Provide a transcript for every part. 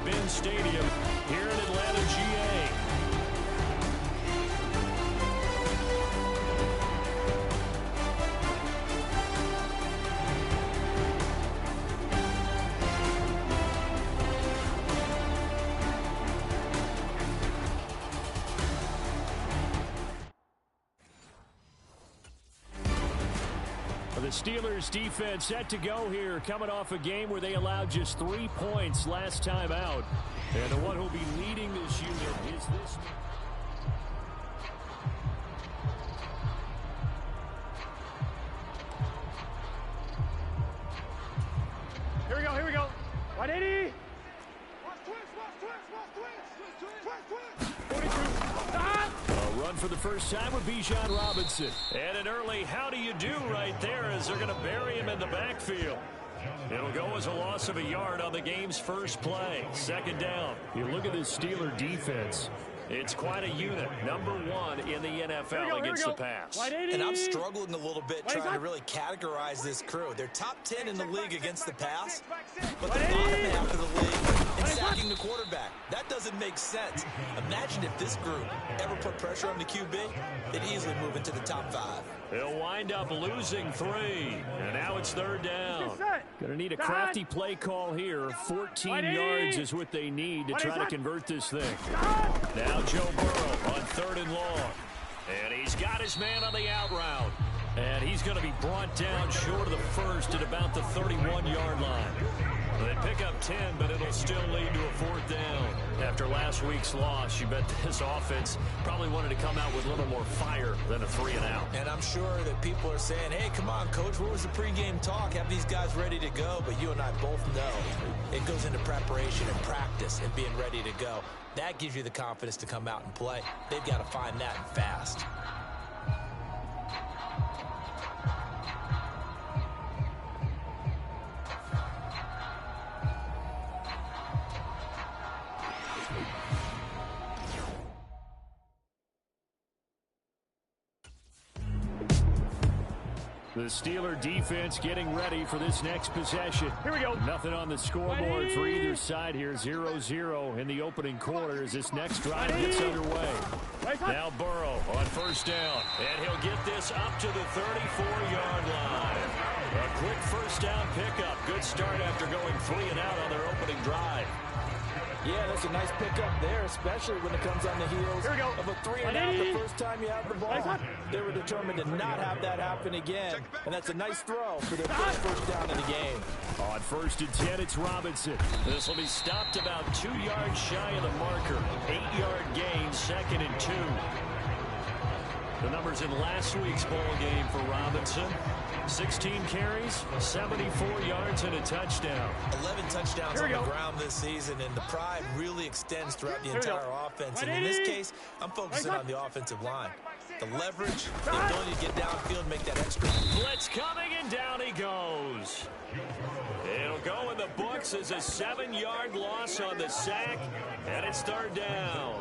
Mercedes-Benz Stadium here in Atlanta, GA. The Steelers defense set to go here, coming off a game where they allowed just 3 points last time out. And the one who'll be leading this unit is this. Here we go, here we go. 180. 42. A run for the first time with Bijan Robinson. And an early how do you do right there as they're going to bury him in the backfield. It'll go as a loss of a yard on the game's first play. Second down. You look at this Steeler defense. It's quite a unit. Number 1 in the NFL against the pass. And I'm struggling a little bit trying to really categorize this crew. They're top 10 in the league against the pass, but the bottom half of the league in sacking the quarterback. That doesn't make sense. Imagine if this group ever put pressure on the QB, they'd easily move into the top 5. They'll wind up losing 3. And now it's third down. Going to need a crafty play call here. 14 yards is what they need to try to convert this thing. Now Joe Burrow on 3rd and long. And he's got his man on the out route. And he's going to be brought down short of the first at about the 31-yard line. They pick up 10, but it'll still lead to a 4th down. After last week's loss, you bet this offense probably wanted to come out with a little more fire than a 3-and-out. And I'm sure that people are saying, hey, come on, Coach, what was the pregame talk? Have these guys ready to go? But you and I both know it goes into preparation and practice and being ready to go. That gives you the confidence to come out and play. They've got to find that and fast. The Steeler defense getting ready for this next possession. Here we go. Nothing on the scoreboard for either side here. 0-0 in the opening quarter as this next drive gets underway. Now Burrow on 1st down. And he'll get this up to the 34-yard line. A quick 1st down pickup. Good start after going 3-and-out on their opening drive. Yeah, that's a nice pickup there, especially when it comes on the heels of a 3-and-out the first time you have the ball. They were determined to not have that happen again, and that's a nice throw for their first down in the game. On 1st and 10, it's Robinson. This will be stopped about 2 yards shy of the marker. 8-yard gain, 2nd and 2. The numbers in last week's bowl game for Robinson. 16 carries, 74 yards, and a touchdown. 11 touchdowns on the ground this season, and the pride really extends throughout the entire offense. And in this case, I'm focusing on the offensive line. The leverage, the ability to get downfield and make that extra. Blitz coming, and down he goes. It'll go in the books as a 7-yard loss on the sack, and it's 3rd down.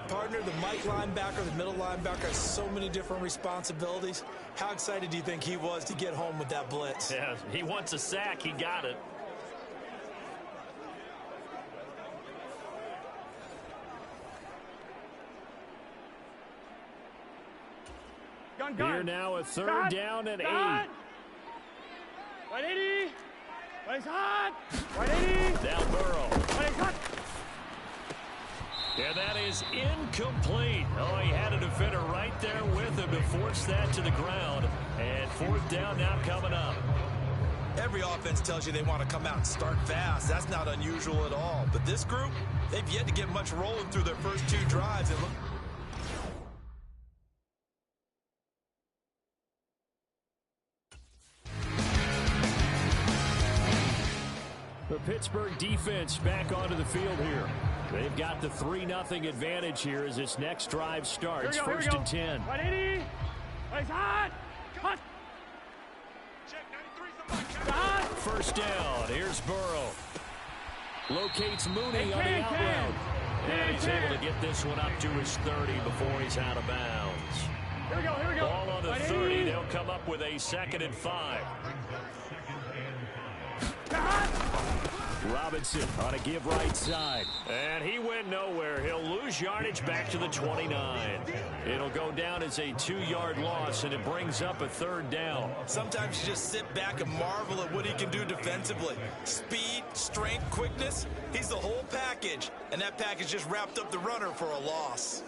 Partner, the Mike linebacker, the middle linebacker has so many different responsibilities. How excited do you think he was to get home with that blitz? Yeah, he wants a sack. He got it. Here now a 3rd down and 8. 180. 180. Now Burrow. And that is incomplete. Oh, he had a defender right there with him to force that to the ground. And 4th down now coming up. Every offense tells you they want to come out and start fast. That's not unusual at all. But this group, they've yet to get much rolling through their first 2 drives. And look. The Pittsburgh defense back onto the field here. They've got the 3-0 advantage here as this next drive starts. 1st and 10. 180. Hot. 1st down. Here's Burrow. Locates Mooney on the out route. And he's able to get this one up to his 30 before he's out of bounds. Here we go. Ball on the 30. They'll come up with a 2nd and 5. Robinson on a give right side. And he went nowhere. He'll lose yardage back to the 29. It'll go down as a 2-yard loss, and it brings up a 3rd down. Sometimes you just sit back and marvel at what he can do defensively. Speed, strength, quickness. He's the whole package. And that package just wrapped up the runner for a loss.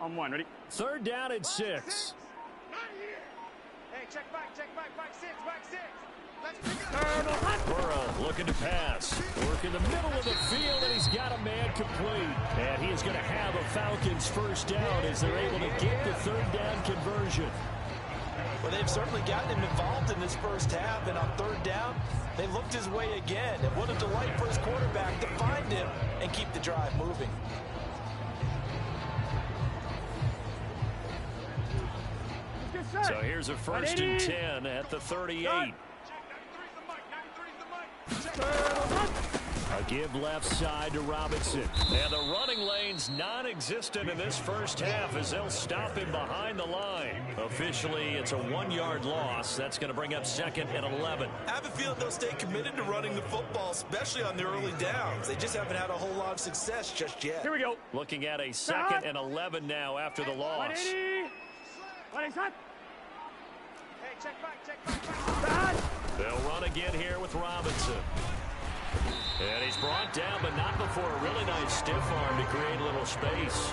On 1, ready? 3rd down and 6. Hey, check back, 6. Let's pick it up. Burrow looking to pass. Work in the middle of the field, and he's got a man complete. And he is going to have a Falcons 1st down as they're able to get the 3rd down conversion. Well, they've certainly gotten him involved in this first half, and on 3rd down, they looked his way again. And what a delight for his quarterback to find him and keep the drive moving. So here's a 1st and 10 at the 38. A give left side to Robinson. And the running lane's non-existent in this first half as they'll stop him behind the line. Officially, it's a 1-yard loss. That's going to bring up 2nd and 11. I have a feeling they'll stay committed to running the football, especially on their early downs. They just haven't had a whole lot of success just yet. Here we go. Looking at a 2nd and 11 now after the loss. 180. Hey, check back. They'll run again here with Robinson. And he's brought down, but not before a really nice stiff arm to create a little space.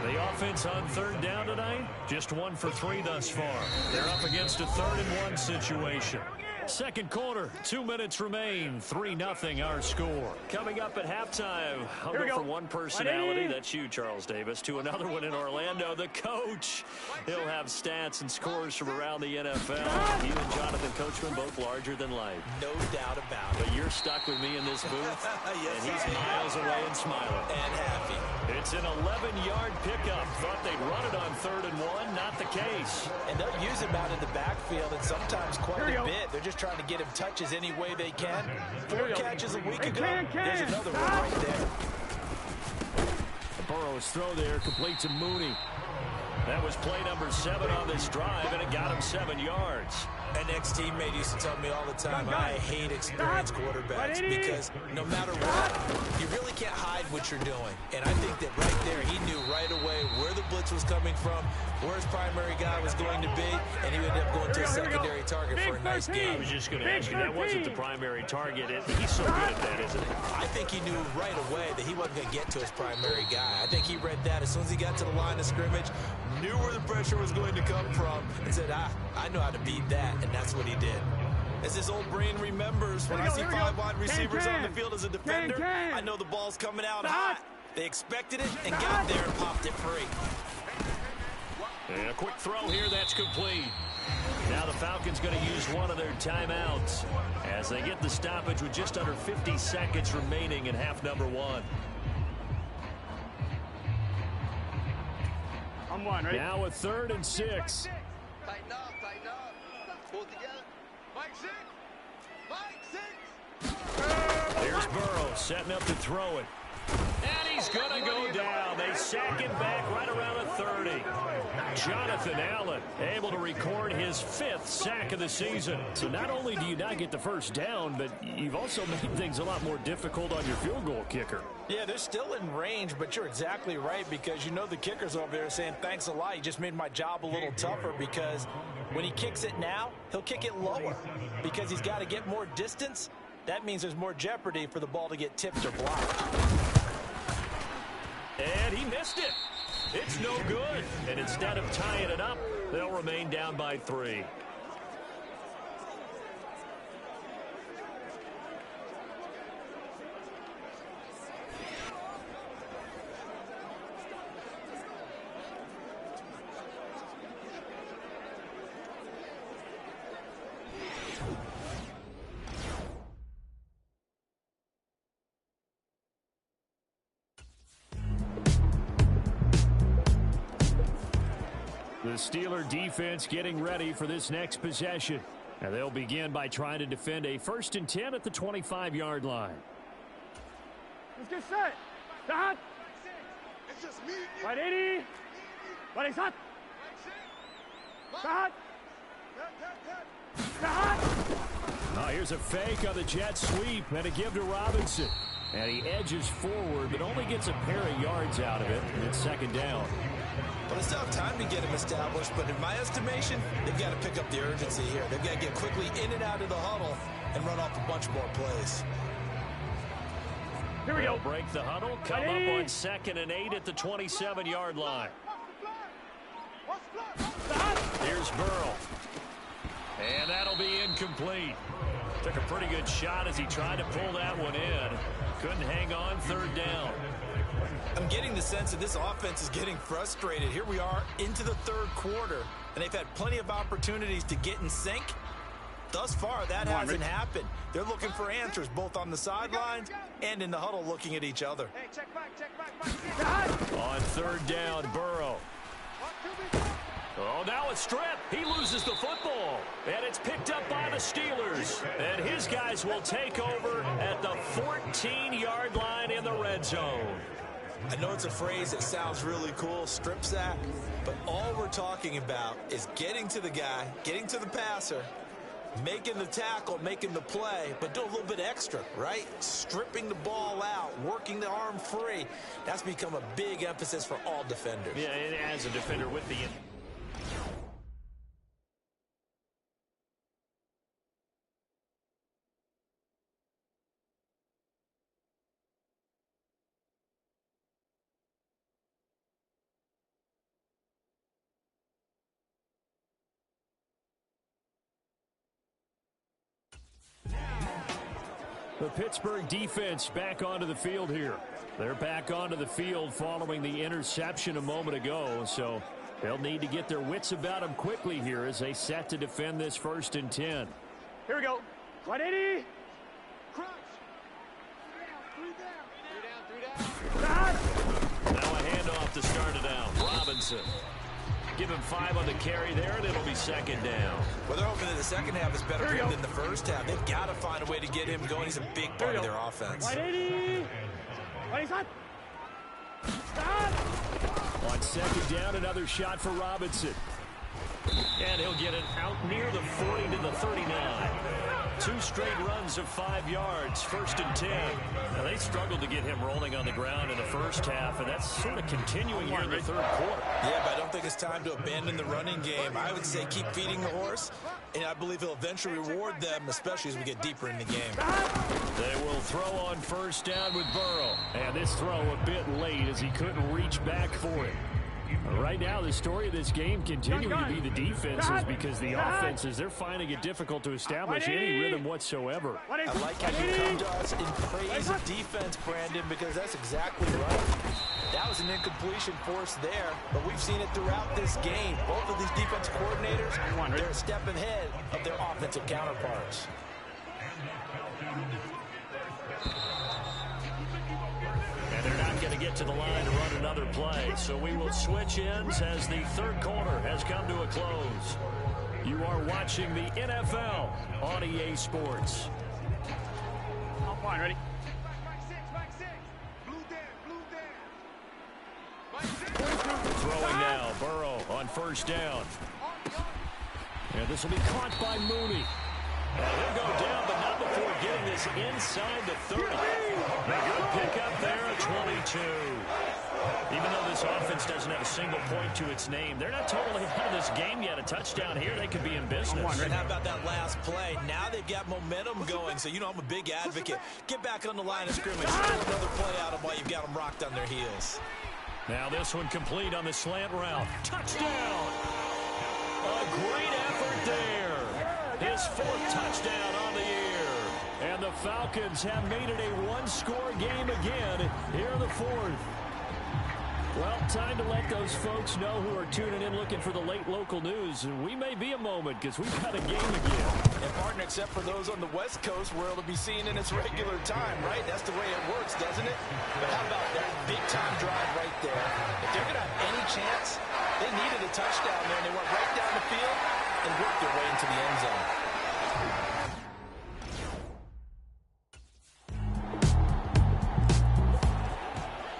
The offense on 3rd down tonight, just 1 for 3 thus far. They're up against a 3rd and 1 situation. 2nd quarter, 2 minutes remain, 3-0 our score. Coming up at halftime, I'll go from one personality, that's you, Charles Davis, to another one in Orlando, the coach. He'll have stats and scores from around the NFL. He and Jonathan Coachman, both larger than life. No doubt about it. But you're stuck with me in this booth, yes, and he's miles away and smiling. And happy. It's an 11-yard pickup. Thought they'd run it on 3rd and 1. Not the case. And they'll use him out in the backfield, and sometimes quite a bit. They're just trying to get him touches any way they can. 4 catches a week ago. There's another one right there. Burrow's throw there complete to Mooney. That was play number 7 on this drive, and it got him 7 yards. An ex-teammate used to tell me all the time, I hate experienced quarterbacks because no matter what, you really can't hide what you're doing. And I think that right there, he knew right away where the blitz was coming from, where his primary guy was going to be, and he would end up going to a secondary target for a nice game. I was just going to ask you, that wasn't the primary target. He's so good at that, isn't he? I think he knew right away that he wasn't going to get to his primary guy. I think he read that as soon as he got to the line of scrimmage, knew where the pressure was going to come from, and said, I know how to beat that, and that's what he did. As his old brain remembers, when I see 5 wide receivers on the field as a defender, I know the ball's coming out hot. They expected it and got there and popped it free. And a quick throw here, that's complete. Now the Falcons going to use one of their timeouts as they get the stoppage with just under 50 seconds remaining in half number 1. On 1, ready? Now a 3rd and 6. Tighten up. Pull it together. Mike 6. There's Burrow setting up to throw it. And he's going to go down. They sack him back right around the 30. Jonathan Allen able to record his 5th sack of the season. So not only do you not get the 1st down, but you've also made things a lot more difficult on your field goal kicker. Yeah, they're still in range, but you're exactly right because you know the kicker's over there saying, thanks a lot. You just made my job a little tougher because when he kicks it now, he'll kick it lower because he's got to get more distance. That means there's more jeopardy for the ball to get tipped or blocked. And he missed it. It's no good. And instead of tying it up, they'll remain down by 3. The Steeler defense getting ready for this next possession. And they'll begin by trying to defend a 1st and 10 at the 25-yard line. Let's get set. Dot. Right 80. Right is hot. Hot. Oh, here's a fake on the jet sweep and a give to Robinson. And he edges forward, but only gets a pair of yards out of it, and it's second down. Well, they still have time to get him established, but in my estimation, they've got to pick up the urgency here. They've got to get quickly in and out of the huddle and run off a bunch more plays. Here we go. They'll break the huddle, come up on 2nd and 8 at the 27-yard line. Here's Burrow. And that'll be incomplete. Took a pretty good shot as he tried to pull that one in. Couldn't hang on, 3rd down. I'm getting the sense that this offense is getting frustrated. Here we are into the 3rd quarter, and they've had plenty of opportunities to get in sync. Thus far, that hasn't happened. They're looking for answers both on the sidelines and in the huddle looking at each other. Hey, check back. On 3rd down, Burrow. Oh, now a strip. He loses the football. And it's picked up by the Steelers. And his guys will take over at the 14-yard line in the red zone. I know it's a phrase that sounds really cool, strip sack, but all we're talking about is getting to the guy, getting to the passer, making the tackle, making the play, but do a little bit extra, right? Stripping the ball out, working the arm free. That's become a big emphasis for all defenders. Yeah, and as a defender with the... The Pittsburgh defense back onto the field here. They're back onto the field following the interception a moment ago, so they'll need to get their wits about them quickly here as they set to defend this 1st and 10. Here we go. 180. Now a handoff to start it out. Robinson. Give him 5 on the carry there, and it'll be 2nd down. Well, they're hoping that the second half is better for him than the first half. They've got to find a way to get him going. He's a big part of their offense. 180. Right is hot. On 2nd down, another shot for Robinson. And he'll get it out near the 40 to the 39. 2 straight runs of 5 yards, 1st and 10. Now, they struggled to get him rolling on the ground in the first half, and that's sort of continuing here in the 3rd quarter. Yeah, but I don't think it's time to abandon the running game. I would say keep feeding the horse, and I believe he'll eventually reward them, especially as we get deeper in the game. They will throw on 1st down with Burrow. And this throw a bit late as he couldn't reach back for it. Right now, the story of this game continuing to be the defenses because the offenses, they're finding it difficult to establish any rhythm whatsoever. I like how you come to us in praise of defense, Brandon, because that's exactly right. That was an incompletion forced there, but we've seen it throughout this game. Both of these defense coordinators, they're a step ahead of their offensive counterparts. They're not going to get to the line to run another play, so we will switch ends as the 3rd quarter has come to a close. You are watching the NFL on EA Sports. I'm fine, ready? Throwing now, Burrow on 1st down. And this will be caught by Mooney. And he'll go down, but not before getting this inside the 30. A good pickup there at 22. Even though this offense doesn't have a single point to its name, they're not totally out of this game yet. A touchdown here, they could be in business. And how about that last play? Now they've got momentum going, so you know I'm a big advocate. Get back on the line of scrimmage. Throw another play out of while you've got them rocked on their heels. Now this one complete on the slant route. Touchdown! A great effort there. His 4th touchdown on the year. And the Falcons have made it a 1-score game again here in the 4th. Well, time to let those folks know who are tuning in looking for the late local news. We may be a moment because we've got a game again. And partner, except for those on the West Coast where it'll be seen in its regular time, right? That's the way it works, doesn't it? But how about that big-time drive right there? If they're going to have any chance, they needed a touchdown there, and they went right down the field and worked their way into the end zone.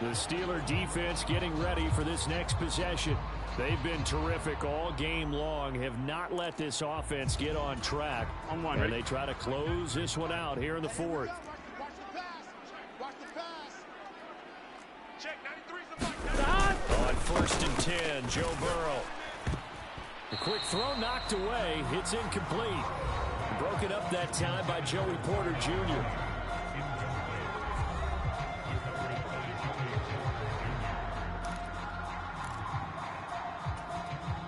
The Steeler defense getting ready for this next possession. They've been terrific all game long, have not let this offense get on track. And they try to close this one out here in the fourth. On 1st and 10, Joe Burrow. A quick throw knocked away. It's incomplete. Broken up that time by Joey Porter Jr.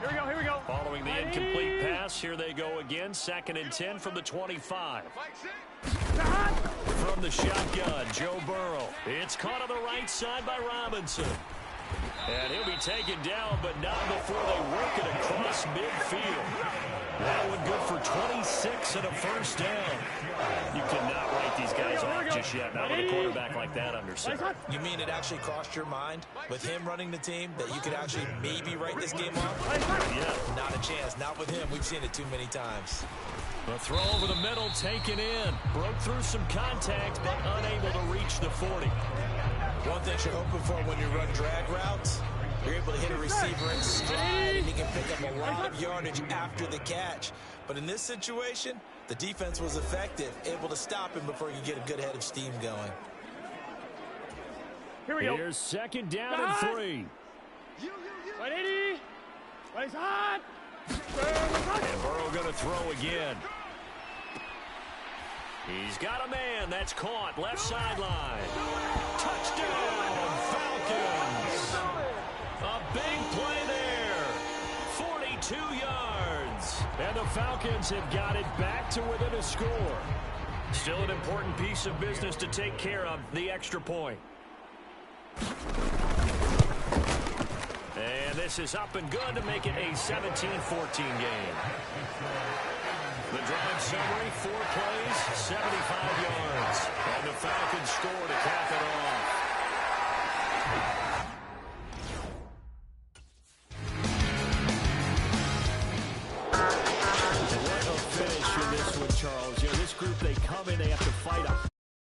Here we go. Following the incomplete pass, here they go again. 2nd and 10 from the 25. From the shotgun, Joe Burrow. It's caught on the right side by Robinson. And he'll be taken down, but not before they work it across midfield. That one good for 26 and a first down. You cannot write these guys off just yet, not with a quarterback like that under center. You mean it actually crossed your mind with him running the team that you could actually maybe write this game off? Yeah. Not a chance. Not with him. We've seen it too many times. The throw over the middle taken in. Broke through some contact, but unable to reach the 40. One thing you're hoping for when you run drag routes, you're able to hit a receiver in stride, and he can pick up a lot of yardage after the catch. But in this situation, the defense was effective, able to stop him before he could get a good head of steam going. Here we go. Here's 2nd down and 3. 180. Place hot. And Burrow going to throw again. He's got a man. That's caught. Left sideline. Touchdown, Falcons. A big play there. 42 yards. And the Falcons have got it back to within a score. Still an important piece of business to take care of, the extra point. And this is up and good to make it a 17-14 game. The drive summary, 4 plays, 75 yards. And the Falcons score to cap it off. What a finish in this one, Charles. You know, this group, they come in, they have